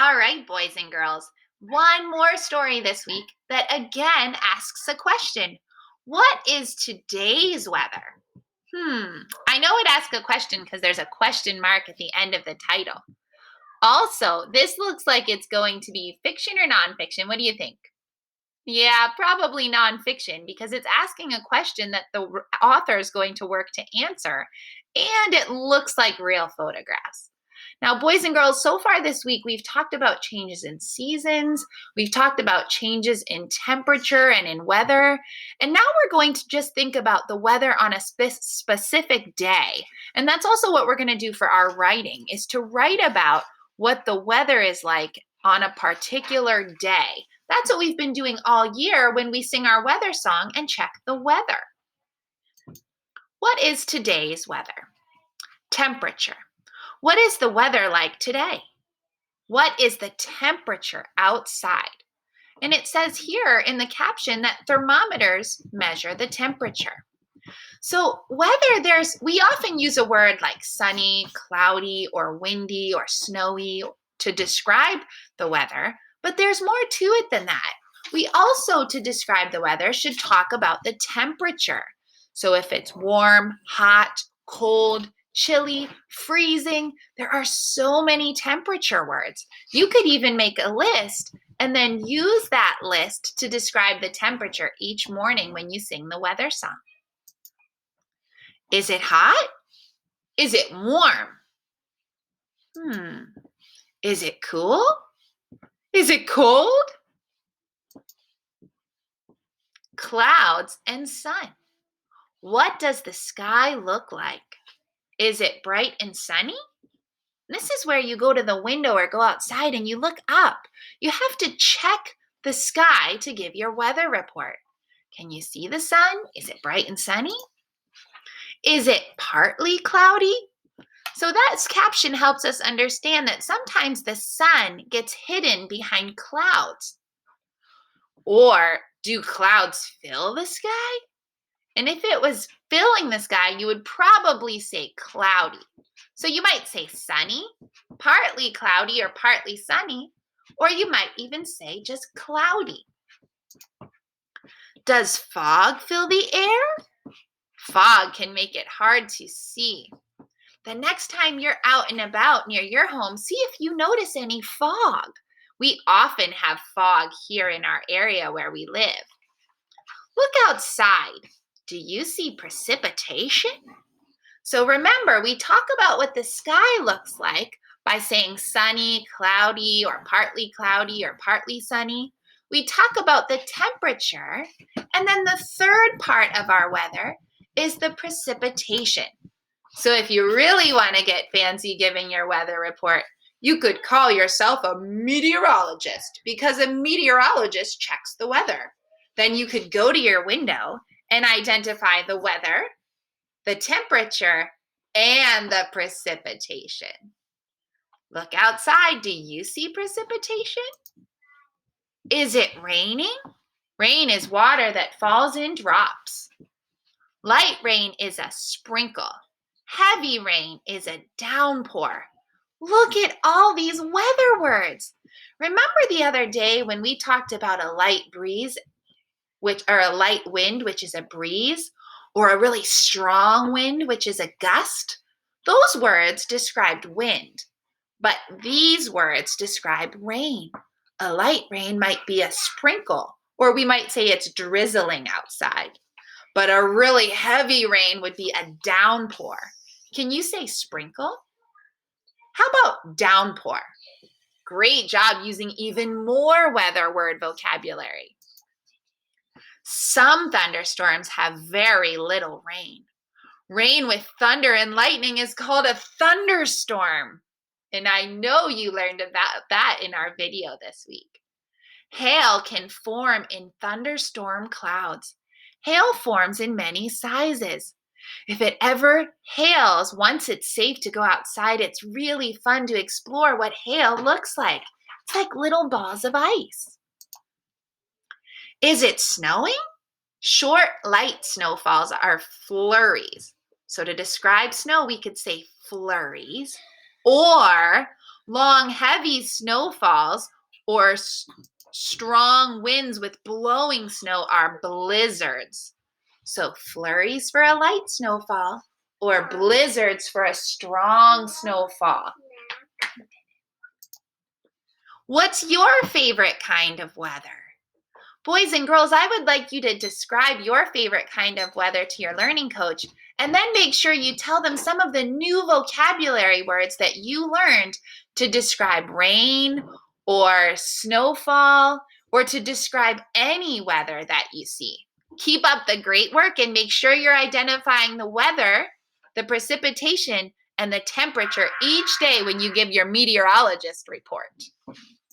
All right, boys and girls. One more story this week that again asks a question. What is today's weather? I know it asks a question because there's a question mark at the end of the title. Also, this looks like it's going to be fiction or nonfiction. What do you think? Yeah, probably nonfiction because it's asking a question that the author is going to work to answer. And it looks like real photographs. Now, boys and girls, so far this week, we've talked about changes in seasons. We've talked about changes in temperature and in weather. And now we're going to just think about the weather on a specific day. And that's also what we're going to do for our writing, is to write about what the weather is like on a particular day. That's what we've been doing all year when we sing our weather song and check the weather. What is today's weather? Temperature. What is the weather like today? What is the temperature outside? And it says here in the caption that thermometers measure the temperature. So whether we often use a word like sunny, cloudy, or windy, or snowy to describe the weather, but there's more to it than that. We also, to describe the weather, should talk about the temperature. So if it's warm, hot, cold, chilly, freezing, there are so many temperature words. You could even make a list and then use that list to describe the temperature each morning when you sing the weather song. Is it hot? Is it warm? Is it cool? Is it cold? Clouds and sun. What does the sky look like? Is it bright and sunny? This is where you go to the window or go outside and you look up. You have to check the sky to give your weather report. Can you see the sun? Is it bright and sunny? Is it partly cloudy? So that caption helps us understand that sometimes the sun gets hidden behind clouds. Or do clouds fill the sky? And if it was filling the sky, you would probably say cloudy. So you might say sunny, partly cloudy, or partly sunny, or you might even say just cloudy. Does fog fill the air? Fog can make it hard to see. The next time you're out and about near your home, see if you notice any fog. We often have fog here in our area where we live. Look outside. Do you see precipitation? So remember, we talk about what the sky looks like by saying sunny, cloudy, or partly sunny. We talk about the temperature, and then the third part of our weather is the precipitation. So if you really want to get fancy giving your weather report, you could call yourself a meteorologist because a meteorologist checks the weather. Then you could go to your window and identify the weather, the temperature, and the precipitation. Look outside. Do you see precipitation? Is it raining? Rain is water that falls in drops. Light rain is a sprinkle. Heavy rain is a downpour. Look at all these weather words. Remember the other day when we talked about a light breeze, or a light wind, which is a breeze, or a really strong wind, which is a gust? Those words described wind, but these words describe rain. A light rain might be a sprinkle, or we might say it's drizzling outside. But a really heavy rain would be a downpour. Can you say sprinkle? How about downpour? Great job using even more weather word vocabulary. Some thunderstorms have very little rain. Rain with thunder and lightning is called a thunderstorm. And I know you learned about that in our video this week. Hail can form in thunderstorm clouds. Hail forms in many sizes. If it ever hails, once it's safe to go outside, it's really fun to explore what hail looks like. It's like little balls of ice. Is it snowing? Short, light snowfalls are flurries. So to describe snow, we could say flurries. Or Long, heavy snowfalls or strong winds with blowing snow are blizzards. So flurries for a light snowfall or blizzards for a strong snowfall. What's your favorite kind of weather? Boys and girls, I would like you to describe your favorite kind of weather to your learning coach, and then make sure you tell them some of the new vocabulary words that you learned to describe rain or snowfall or to describe any weather that you see. Keep up the great work and make sure you're identifying the weather, the precipitation, and the temperature each day when you give your meteorologist report.